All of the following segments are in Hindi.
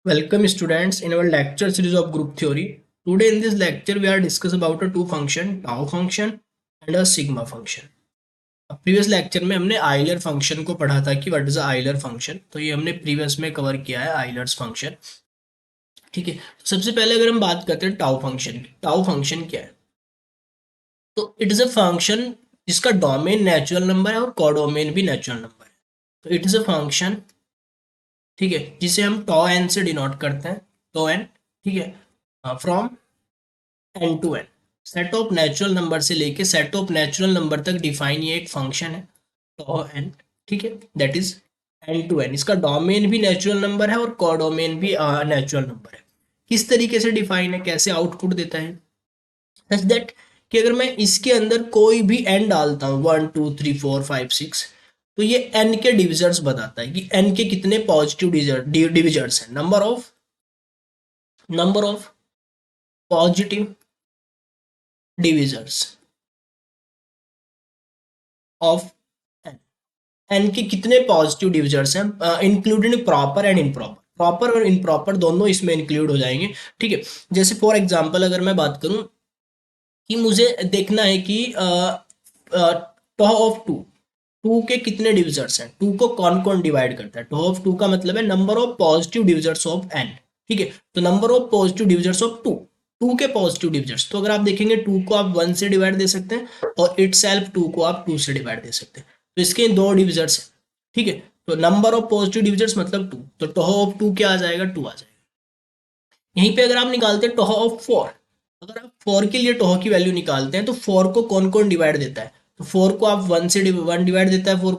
Welcome students in our lecture series of group theory. Today in this lecture we are discuss about a two function tau function and a sigma function. Previous lecture में हमने आइलर फंक्शन को पढ़ा था कि व्हाट इज आइलर फंक्शन, तो ये हमने प्रीवियस में कवर किया है आइलर्स फंक्शन। ठीक है, तो सबसे पहले अगर हम बात करते हैं टाउ फंक्शन की, टाउ फंक्शन क्या है? तो इट इज अ फंक्शन जिसका डोमेन नेचुरल नंबर है और कोडोमेन भी नेचुरल नंबर है। तो इट इज अ फंक्शन, ठीक है, जिसे हम टॉ एन से डिनोट करते हैं, टॉ एन, ठीक है, from n to n, set of natural number से लेके सेट ऑफ नेचुरल नंबर तक डिफाइन ये एक फंक्शन है टॉ एन। ठीक है, that is n to n. इसका डोमेन भी नेचुरल नंबर है और कोडोमेन भी नेचुरल नंबर है। किस तरीके से डिफाइन है, कैसे आउटपुट देता है? सच दैट कि अगर मैं इसके अंदर कोई भी एन डालता हूँ 1 2 3 4 5 6, तो ये एन के डिविजर्स बताता है कि एन के कितने पॉजिटिव डिविजर्स हैं। Number of positive divisors of n, n के कितने पॉजिटिव डिविजर्स हैं, including proper and improper. Proper और इनप्रॉपर दोनों इसमें इंक्लूड हो जाएंगे। ठीक है, जैसे फॉर एग्जांपल अगर मैं बात करूं कि मुझे देखना है कि टॉ ऑफ टू, टू के कितने डिविजर्स हैं, टू को कौन कौन डिवाइड करता है। टॉ ऑफ टू का मतलब है number of positive divisors of n. ठीक है, तो number of positive divisors of two, two के पॉजिटिव डिविजर्स, तो अगर आप देखेंगे टू को आप वन से डिवाइड दे सकते हैं और इट सेल्फ टू को आप टू से डिवाइड दे सकते हैं, तो इसके दो डिविजर्स है। ठीक है, तो नंबर ऑफ पॉजिटिव डिविजर्स मतलब टू, तो टॉ ऑफ टू क्या आ जाएगा, टू आ जाएगा। यहीं पे अगर आप निकालते हैं टॉ ऑफ फोर, अगर आप फोर के लिए टॉ की वैल्यू निकालते हैं तो फोर को कौन कौन डिवाइड देता है, तो फोर को आप वन डिवाइड देता है, फोर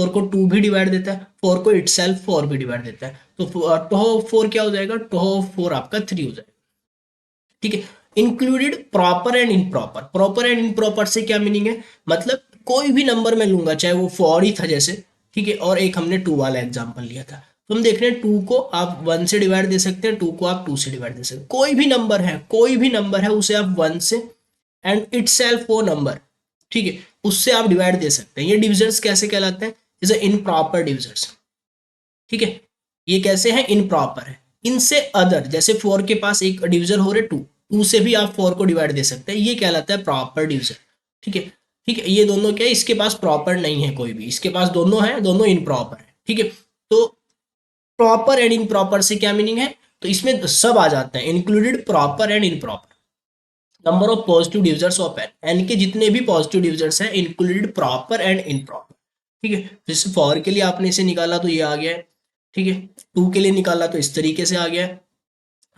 को टू भी डिवाइड देता है, फोर को इटसेल्फ फोर भी डिवाइड देता है, तो टॉ ऑफ फोर क्या हो जाएगा, टॉ ऑफ फोर आपका थ्री हो जाएगा। ठीक है, included proper and improper. Proper and improper से क्या मीनिंग है, मतलब कोई भी नंबर मैं लूंगा, चाहे वो फोर ही था जैसे, ठीक है, और एक हमने टू वाला एग्जांपल लिया था, तो हम देख रहे हैं टू को आप वन से डिवाइड दे सकते हैं, टू को आप टू से डिवाइड दे सकते हैं। कोई भी नंबर है उसे आप वन से एंड इट सेल्फ वो नंबर, ठीक है, उससे आप डिवाइड दे सकते हैं। ये डिविजर्स कैसे कहलाते हैं, इज इन प्रॉपर डिविजर्स। ठीक है, ये कैसे हैं, इन प्रॉपर है। इनसे अदर, जैसे फोर के पास एक डिविजन हो रहे टू, टू से भी आप फोर को डिवाइड दे सकते हैं, ये कहलाता है प्रॉपर डिविजन। ठीक है, ठीक है, ये दोनों क्या है, इसके पास प्रॉपर नहीं है कोई भी, इसके पास दोनों है, दोनों इन प्रॉपर है। ठीक है, तो प्रॉपर एंड इन प्रॉपर से क्या मीनिंग है, तो इसमें सब आ जाते हैं, included proper and improper. Number of positive divisors of n, n के जितने भी पॉजिटिव डिविजर्स हैं included proper and improper. ठीक है, जैसे फॉर के लिए आपने इसे निकाला तो ये आ गया है। ठीक है, टू के लिए निकाला तो इस तरीके से आ गया है।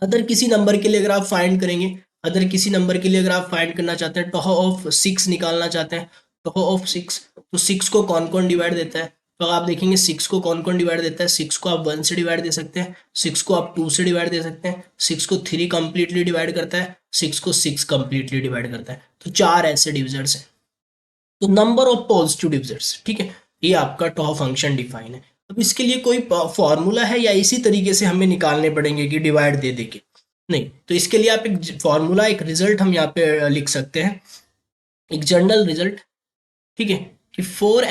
अदर किसी नंबर के लिए अगर आप फाइंड करेंगे, अदर किसी नंबर के लिए अगर आप फाइंड करना चाहते हैं, टॉ ऑफ सिक्स निकालना चाहते हैं, टॉ ऑफ सिक्स, तो सिक्स को कौन कौन डिवाइड देता है, तो आप देखेंगे सिक्स को कौन कौन डिवाइड देता है। सिक्स को आप वन से डिवाइड दे सकते हैं, सिक्स को आप टू से डिवाइड दे सकते हैं, सिक्स को थ्री कंप्लीटली डिवाइड करता है, सिक्स को सिक्स कंप्लीटली डिवाइड करता है, तो चार ऐसे डिविजर्स हैं। तो नंबर ऑफ पॉजिटिव डिविजर्स, ठीक है, ये आपका टॉ फंक्शन डिफाइन है। अब इसके लिए कोई फॉर्मूला है या इसी तरीके से हमें निकालने पड़ेंगे कि डिवाइड दे दे के? नहीं, तो इसके लिए आप एक फॉर्मूला, एक रिजल्ट हम यहाँ पे लिख सकते हैं, एक जनरल रिजल्ट। ठीक है, कि for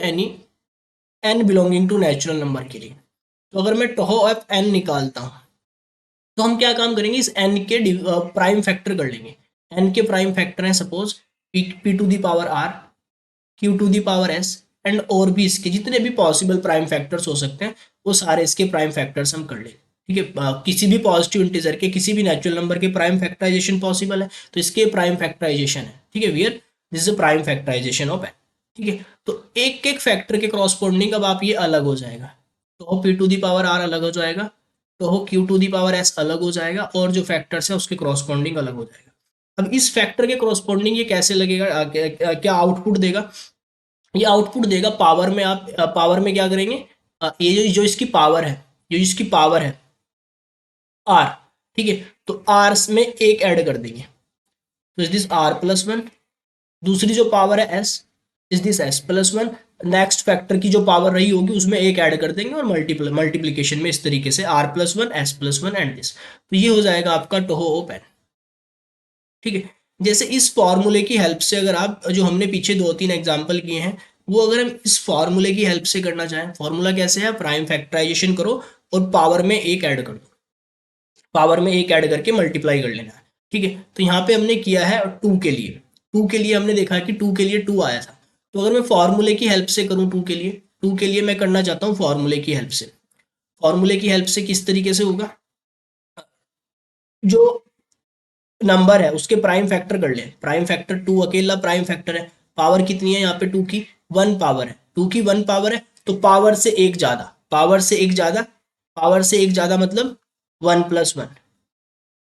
any n belonging to natural number के लिए, तो अगर मैं टॉ ऑफ एन निकालता हूँ तो हम क्या काम करेंगे, इस एन के प्राइम फैक्टर कर लेंगे। एन के प्राइम फैक्टर हैं suppose p to the power r, q to the power s, and और भी इसके जितने भी पॉसिबल प्राइम फैक्टर्स हो सकते हैं वो सारे इसके प्राइम फैक्टर्स हम कर लेंगे। ठीक है, किसी भी पॉजिटिव इंटीजर के, किसी भी नेचुरल नंबर के प्राइम फैक्टराइजेशन पॉसिबल है, तो इसके प्राइम फैक्टराइजेशन है। ठीक है, where this is prime factorisation of n. ठीक है, तो एक एक फैक्टर के क्रॉसपोंडिंग अब आप ये अलग हो जाएगा, तो p to the power r अलग हो जाएगा, तो q to the power s अलग हो जाएगा, और जो फैक्टर्स है उसके क्रॉसपोंडिंग अलग हो जाएगा। अब इस फैक्टर के क्रॉसपोंडिंग ये कैसे लगेगा, क्या आउटपुट देगा, ये आउटपुट देगा पावर में। आप पावर में क्या करेंगे, ये जो इसकी पावर है, जो इसकी पावर है आर, ठीक है, तो आर में एक ऐड कर देंगे, तो is this r plus one. दूसरी जो पावर है s, is this s plus one. Next factor की जो पावर रही होगी उसमें एक ऐड कर देंगे, और मल्टीप्लीकेशन में इस तरीके से r plus one, s plus one and this, तो ये हो जाएगा आपका टॉ ऑफ एन। ठीक है, जैसे इस फॉर्मूले की हेल्प से, अगर आप जो हमने पीछे दो तीन एग्जांपल किए हैं, वो अगर हम इस फॉर्मूले की हेल्प से करना चाहें, फॉर्मूला कैसे है, प्राइम फैक्टराइजेशन करो और पावर में एक ऐड कर दो, पावर में एक ऐड करके मल्टीप्लाई कर लेना है, ठीक है। तो यहाँ पे हमने किया है टू के लिए, टू के लिए हमने देखा कि टू के लिए टू आया था। तो अगर मैं फॉर्मूले की हेल्प से करूँ टू के लिए, टू के लिए मैं करना चाहता हूँ फॉर्मूले की हेल्प से। फॉर्मूले की हेल्प से किस तरीके से होगा, जो नंबर है उसके प्राइम फैक्टर कर ले, प्राइम फैक्टर टू अकेला प्राइम फैक्टर है, पावर कितनी है यहाँ पे टू की, वन पावर है, टू की वन पावर है, तो पावर से एक ज्यादा, पावर से एक ज्यादा, पावर से एक ज्यादा मतलब one plus one,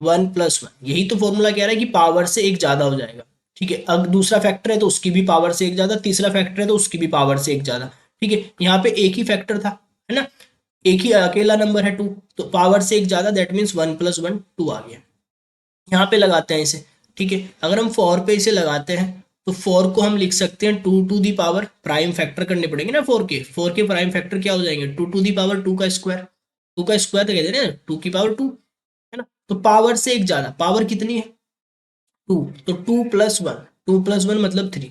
one plus one, यही तो फॉर्मूला कह रहा है कि पावर से एक ज्यादा हो जाएगा, ठीक है। अब दूसरा फैक्टर है तो उसकी भी पावर से एक ज्यादा, तीसरा फैक्टर है तो उसकी भी पावर से एक ज्यादा, ठीक है। यहाँ पे एक ही फैक्टर था, है ना, एक ही अकेला नंबर है टू, तो पावर से एक ज्यादा that means one plus one two आ गया। यहाँ पे लगाते हैं इसे, ठीक है। अगर हम फोर पे इसे लगाते हैं तो फोर को हम लिख सकते हैं two to the power, prime factor करने पड़ेंगे ना फोर के प्राइम फैक्टर क्या हो जाएंगे, two to the power two का स्क्वायर, टू का स्क्वायर तो कहते हैं ना टू की पावर टू, है ना। तो पावर से एक ज्यादा, पावर कितनी है टू, तो two plus one, two plus one मतलब थ्री,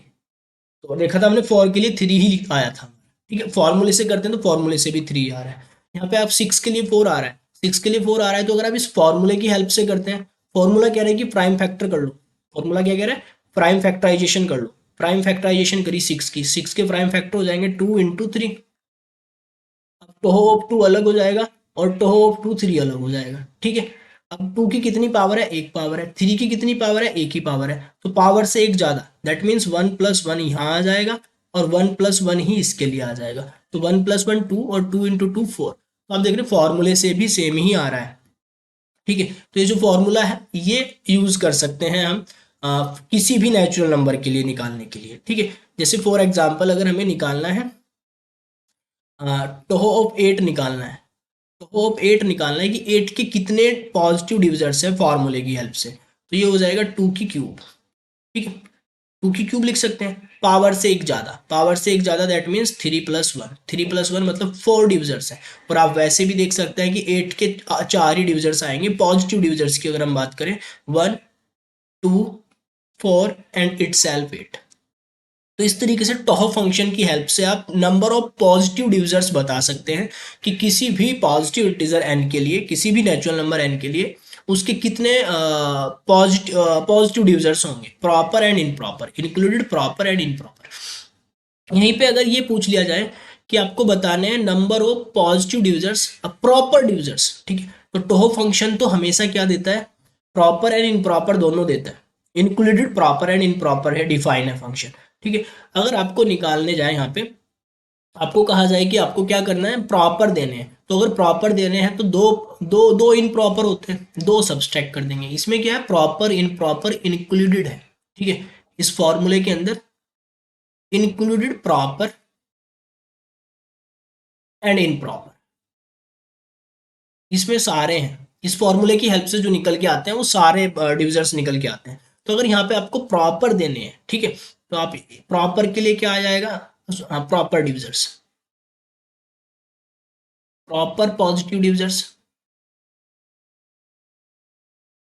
तो देखा था हमने फोर के लिए थ्री ही आया था, ठीक है। फॉर्मूले से करते हैं तो फॉर्मूले से भी थ्री आ रहा है। यहाँ पे आप सिक्स के लिए फोर आ रहा है, सिक्स के लिए फोर आ रहा है, तो अगर आप इस फॉर्मूले की हेल्प से करते हैं, फॉर्मूला कह रहा है कि प्राइम फैक्टर कर लो, फॉर्मूला क्या कह रहा है, प्राइम फैक्टराइजेशन कर लो, प्राइम फैक्टराइजेशन करी सिक्स की, सिक्स के प्राइम फैक्टर हो जाएंगे टू इंटू थ्री, अब टोहो ऑफ टू अलग हो जाएगा और टोहो ऑफ टू थ्री अलग हो जाएगा, ठीक है। अब टू की कितनी पावर है, एक पावर है, थ्री की कितनी पावर है, एक ही पावर है, तो पावर से एक ज्यादा that means one plus one यहाँ आ जाएगा और वन प्लस वन ही इसके लिए आ जाएगा, तो वन प्लस वन टू और टू इंटू टू फोर, तो आप देख रहे फॉर्मूले से भी सेम ही आ रहा है, ठीक है। तो ये जो फॉर्मूला है ये यूज कर सकते हैं हम किसी भी नेचुरल नंबर के लिए निकालने के लिए, ठीक है। जैसे फॉर एग्जाम्पल अगर हमें निकालना है टोहो ऑफ एट निकालना है, टोहो ऑफ एट निकालना है कि एट के कितने पॉजिटिव डिविजर्स हैं फॉर्मूले की हेल्प से, तो ये हो जाएगा टू की क्यूब, ठीक है। टू की क्यूब लिख सकते हैं, पावर से एक ज्यादा, पावर से एक ज्यादा that means three plus one, three plus one मतलब फोर डिविजर्स है। और आप वैसे भी देख सकते हैं कि एट के चार ही डिविजर्स आएंगे पॉजिटिव डिविजर्स की अगर हम बात करें, one two four and it self eight. तो इस तरीके से टॉह फंक्शन की हेल्प से आप नंबर ऑफ पॉजिटिव डिविजर्स बता सकते हैं कि किसी भी पॉजिटिव इंटीजर n के लिए, किसी भी नेचुरल नंबर n के लिए उसके कितने पॉजिटिव डिविजर्स होंगे, proper and improper, included proper and improper. यहीं पे अगर ये पूछ लिया जाए कि आपको बताने हैं number of positive divisors proper divisors, ठीक है, तो टोह फंक्शन तो हमेशा क्या देता है, प्रॉपर एंड इनप्रॉपर दोनों देता है, इंक्लूडेड प्रॉपर एंड इनप्रॉपर है, डिफाइन है फंक्शन, ठीक है। अगर आपको निकालने जाए यहाँ पे, आपको कहा जाए कि आपको क्या करना है, प्रॉपर देने हैं, तो अगर प्रॉपर देने हैं तो दो दो दो इन प्रॉपर होते हैं, दो सब्सट्रैक्ट कर देंगे, इसमें क्या है प्रॉपर इन प्रॉपर इंक्लूडेड है, ठीक है। इस फॉर्मूले के अंदर included proper and in proper, इसमें सारे हैं, इस फॉर्मूले की हेल्प से जो निकल के आते हैं वो सारे डिविजर्स निकल के आते हैं। तो अगर यहाँ पे आपको प्रॉपर देने हैं, ठीक है, तो आप प्रॉपर के लिए क्या आ जाएगा, proper divisors, proper positive divisors,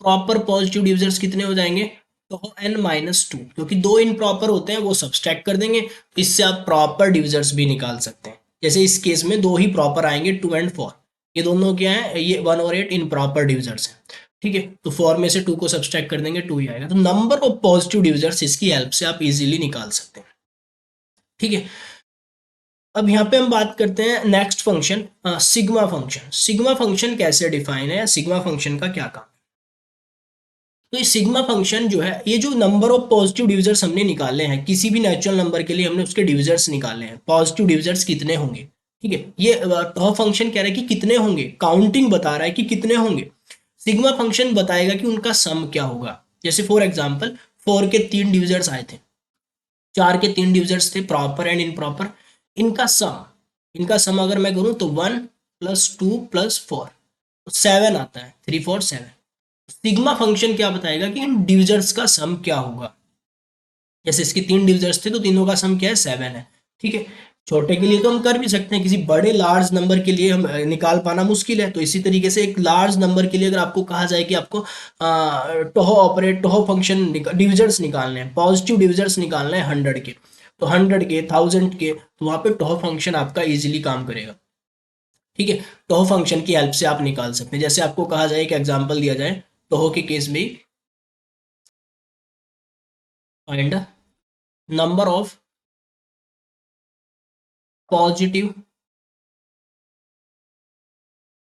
proper positive divisors कितने हो जाएंगे, तो एन माइनस टू, क्योंकि दो इन प्रॉपर होते हैं वो सब्सट्रैक्ट कर देंगे, तो इससे आप प्रॉपर डिविजर्स भी निकाल सकते हैं। जैसे इस केस में दो ही प्रॉपर आएंगे टू एंड फोर, ये दोनों क्या है, ये वन और एट इन प्रॉपर डिविजर्स है, ठीक है। तो फोर में से टू को सब्सट्रैक्ट कर देंगे, टू ही आएगा, तो नंबर ऑफ पॉजिटिव डिविजर्स इसकी हेल्प से आप इजीली निकाल सकते हैं, ठीक है। अब यहाँ पे हम बात करते हैं next function, sigma function. Sigma function कैसे डिफाइन है या सिग्मा फंक्शन का क्या काम, तो ये सिग्मा फंक्शन जो है, ये जो नंबर ऑफ पॉजिटिव डिविजर्स हमने निकाले हैं किसी भी नेचुरल नंबर के लिए, हमने उसके डिविजर्स निकाले हैं, पॉजिटिव डिविजर्स कितने होंगे, ठीक है। ये टॉ फंक्शन कह रहा है कि कितने होंगे, काउंटिंग बता रहा है कि कितने होंगे, सिग्मा फंक्शन बताएगा कि उनका सम क्या होगा। जैसे फॉर एग्जाम्पल फोर के तीन डिविजर्स आए थे, चार के तीन डिविजर्स थे प्रॉपर एंड इनप्रॉपर, इनका सम अगर मैं करूं तो one plus two plus four, seven आता है, three four seven. Sigma function क्या बताएगा कि इन डिविजर्स का सम क्या होगा, जैसे इसके तीन डिविजर्स थे तो तीनों का सम क्या है, सेवन है, ठीक है। छोटे के लिए तो हम कर भी सकते हैं, किसी बड़े लार्ज नंबर के लिए हम निकाल पाना मुश्किल है, तो इसी तरीके से एक लार्ज नंबर के लिए अगर आपको कहा जाए कि आपको टोहो फंक्शन डिविजर्स निकालने हैं, पॉजिटिव डिविजर्स निकालने हैं हंड्रेड के, तो हंड्रेड के, थाउजेंड के, तो वहां पे टोहो फंक्शन आपका इजीली काम करेगा, ठीक है। टोहो फंक्शन की हेल्प से आप निकाल सकते हैं। जैसे आपको कहा जाए, एक एग्जांपल दिया जाए टोहो के केस में, find number of positive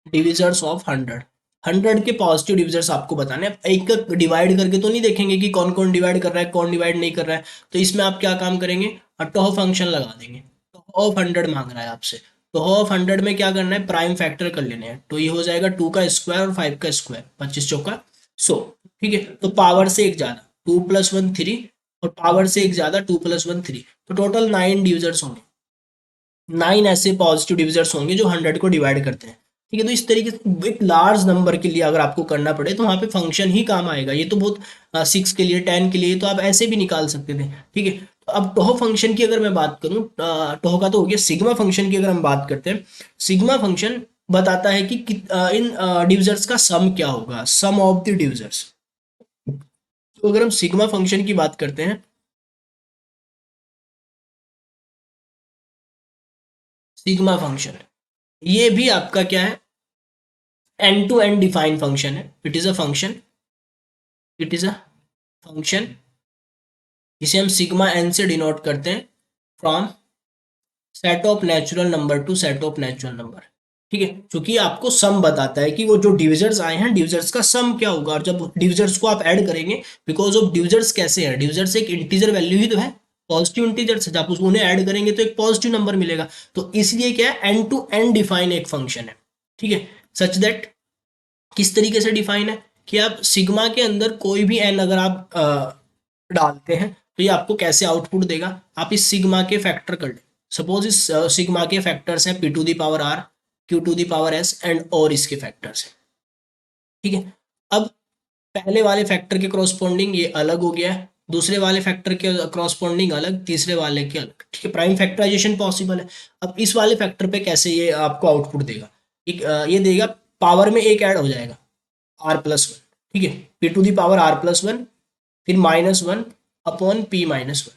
divisors of 100। 100 के पॉजिटिव डिविजर्स आपको बताने हैं। एक एक डिवाइड करके तो नहीं देखेंगे कि कौन कौन डिवाइड कर रहा है, कौन डिवाइड नहीं कर रहा है। तो इसमें आप क्या काम करेंगे, टोहो फंक्शन लगा देंगे। टोहो ऑफ 100 मांग रहा है आपसे, टोहो ऑफ 100 में क्या करना है, प्राइम फैक्टर कर लेने हैं। तो ये हो जाएगा 2 का स्क्वायर और 5 का स्क्वायर, 25 चौका 100। ठीक है, तो पावर से एक ज्यादा 2 + 1 3, और पावर से एक ज्यादा 2 + 1 3, तो टोटल 9 डिविजर्स होंगे। 9 ऐसे पॉजिटिव डिविजर्स होंगे जो 100 को डिवाइड करते हैं। ठीक है, तो इस तरीके से एक लार्ज नंबर के लिए अगर आपको करना पड़े तो वहां पे फंक्शन ही काम आएगा। ये तो बहुत 6 के लिए 10 के लिए तो आप ऐसे भी निकाल सकते थे। ठीक है, तो अब टोहो फंक्शन की अगर मैं बात करूं, टोहो का तो हो गया, सिग्मा फंक्शन की अगर हम बात करते हैं, सिग्मा फंक्शन बताता है कि इन डिविजर्स का सम क्या होगा, सम ऑफ द डिविजर्स। तो अगर हम सिग्मा फंक्शन की बात करते हैं, सिग्मा फंक्शन ये भी आपका क्या है, end to end define function है। It is a function, it is a function जिसे हम सिग्मा एन से डिनोट करते हैं, from set of natural number to set of natural number. ठीक है, क्योंकि आपको सम बताता है कि वो जो डिविजर्स आए हैं, डिविजर्स का सम क्या होगा। और जब डिविजर्स को आप ऐड करेंगे, बिकॉज ऑफ डिविजर्स कैसे हैं, डिविजर्स एक इंटीजर वैल्यू ही तो है, पॉजिटिव इंटीजर्स है, जब आप उन्हें ऐड करेंगे तो एक पॉजिटिव नंबर मिलेगा। तो इसलिए क्या है, एंड टू एंड डिफाइन एक फंक्शन है। ठीक है, सच दैट किस तरीके से डिफाइन है कि आप सिग्मा के अंदर कोई भी एन अगर आप डालते हैं तो ये आपको कैसे आउटपुट देगा। आप इस सिग्मा के फैक्टर कर लें। सपोज इस सिग्मा के फैक्टर्स हैं p to the power r, q to the power s and और इसके फैक्टर्स हैं। ठीक है, अब पहले वाले फैक्टर के क्रॉसपोंडिंग ये अलग हो गया है, दूसरे वाले फैक्टर के क्रॉसपोंडिंग अलग, तीसरे वाले के अलग। ठीक है, प्राइम फैक्टराइजेशन पॉसिबल है। अब इस वाले फैक्टर पे कैसे ये आपको आउटपुट देगा, ये देगा, पावर में एक ऐड हो जाएगा r+1। ठीक है, p to the power r+1, फिर -1 अपॉन p-1।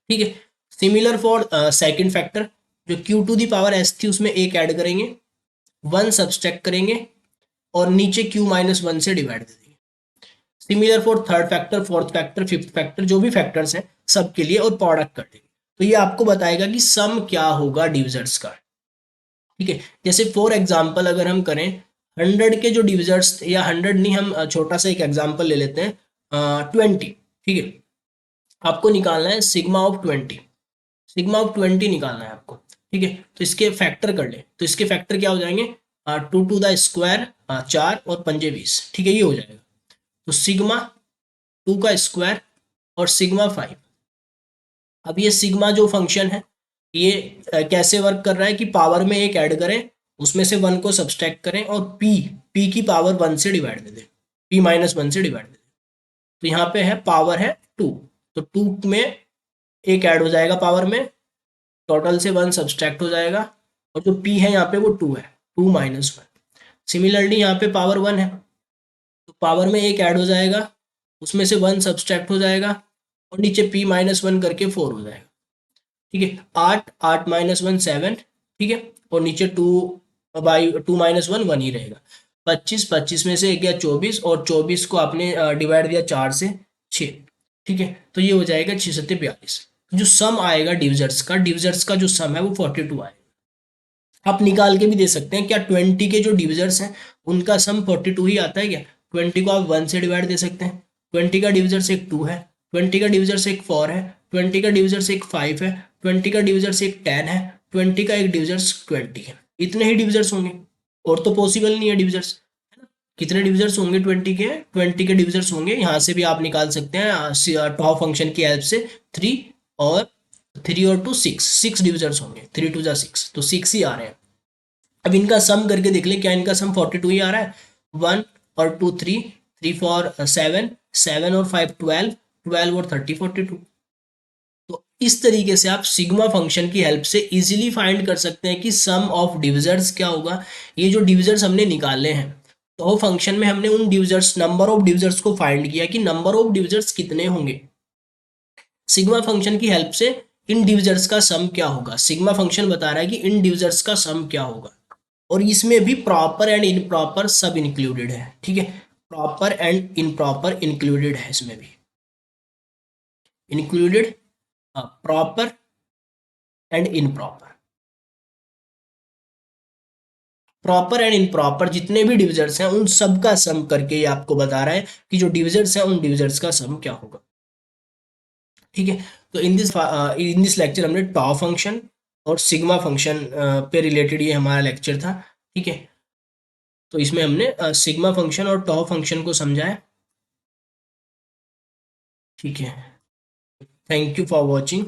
ठीक है, सिमिलर फॉर सेकंड फैक्टर, जो q to the power s थी उसमें एक ऐड करेंगे, 1 सब्सट्रैक्ट करेंगे और नीचे q-1 से डिवाइड दे देंगे। Similar for third factor, fourth factor, fifth factor, जो भी फैक्टर्स हैं सबके लिए, और प्रोडक्ट कर देंगे। तो ये आपको बताएगा कि सम क्या होगा डिविजर्स का। ठीक है, जैसे फॉर एग्जांपल अगर हम करें 100 के जो डिविजर्स, या 100 नहीं, हम छोटा सा एक एग्जांपल ले लेते हैं, 20। ठीक है, आपको निकालना है सिग्मा ऑफ 20, सिग्मा ऑफ 20 निकालना है आपको। ठीक है, तो इसके फैक्टर कर ले, तो इसके फैक्टर क्या हो जाएंगे, 2 टू द स्क्वायर 4 और 5 20। ठीक है, ये हो जाएगा। तो सिग्मा 2 का स्क्वायर और सिग्मा 5। अब ये सिग्मा जो फंक्शन है ये कैसे वर्क कर रहा है कि पावर में एक ऐड करें, उसमें से 1 को सब्सट्रैक्ट करें और p की पावर 1 से डिवाइड दे दें, p-1 से डिवाइड दे दें। तो यहाँ पे है पावर है 2, तो 2 में एक ऐड हो जाएगा पावर में, टोटल से 1 सब्सट्रैक्ट हो जाएगा, और जो p है यहाँ पे वो 2 है, 2-1। सिमिलरली यहाँ पे पावर 1 है, तो पावर में एक ऐड हो जाएगा, उसमें से 1 सब्सट्रैक्ट हो जाएगा, और नीचे p-1 करके 4 हो जाएगा। ठीक है, 8 7। ठीक है, और नीचे 2/2 - 1 1 ही रहेगा। 25 में से एक गया 24, और 24 को आपने डिवाइड दिया 4 से 6। ठीक है, तो ये हो जाएगा 6×42। जो सम आएगा डिविजर्स का जो सम है वो 42 आएगा। आप निकाल के भी दे सकते हैं, क्या 20 के जो डिविजर्स हैं उनका सम 42 ही आता है क्या। 20 को आप 1 से डिवाइड दे सकते हैं, 20 का डिविजर्स एक 2 है, 20 का डिविजर्स एक 4 है, 20 का डिविजर्स एक 5 है, 20 का डिविजर्स एक 10 है, 20 का एक डिविजर्स 20 है। इतने ही डिविजर्स होंगे, और तो पॉसिबल नहीं है डिविजर्स, है ना। कितने डिविजर्स होंगे 20 के, 20 के डिविजर्स होंगे, यहाँ से भी आप निकाल सकते हैं टॉप फंक्शन की हेल्प से। 3 और 6 डिविजर्स होंगे, 3 2 6, तो 6 ही आ रहे हैं। अब इनका सम करके देख ले, क्या इनका सम 42 ही आ रहा है। 1 और 2 3, 3 4 7, 7 और 5 12, 12 और 30 42। तो इस तरीके से आप सिग्मा फंक्शन की हेल्प से इजीली फाइंड कर सकते हैं कि सम ऑफ डिविजर्स क्या होगा। ये जो डिविजर्स हमने निकाले हैं, तो फंक्शन में हमने उन डिविजर्स, नंबर ऑफ डिविजर्स को फाइंड किया कि नंबर ऑफ डिविजर्स कितने होंगे। सिग्मा फंक्शन की हेल्प से इन डिविजर्स का सम क्या होगा। सिग्मा फंक्शन बता रहा है कि इन डिविजर्स का सम क्या होगा, और इसमें भी प्रॉपर एंड इनप्रॉपर सब इंक्लूडेड है। ठीक है, प्रॉपर एंड इनप्रॉपर इंक्लूडेड है इसमें भी, included proper and improper. Proper and improper जितने भी डिविजर्स हैं उन सब का सम करके ये आपको बता रहा है कि जो डिविजर्स हैं उन डिविजर्स का सम क्या होगा। ठीक है, तो इन दिस लेक्चर हमने टॉ फंक्शन और सिग्मा फंक्शन पे रिलेटेड ये हमारा लेक्चर था। ठीक है, तो इसमें हमने सिग्मा फंक्शन और टॉ फंक्शन को समझा है। ठीक है, थैंक यू फॉर वॉचिंग।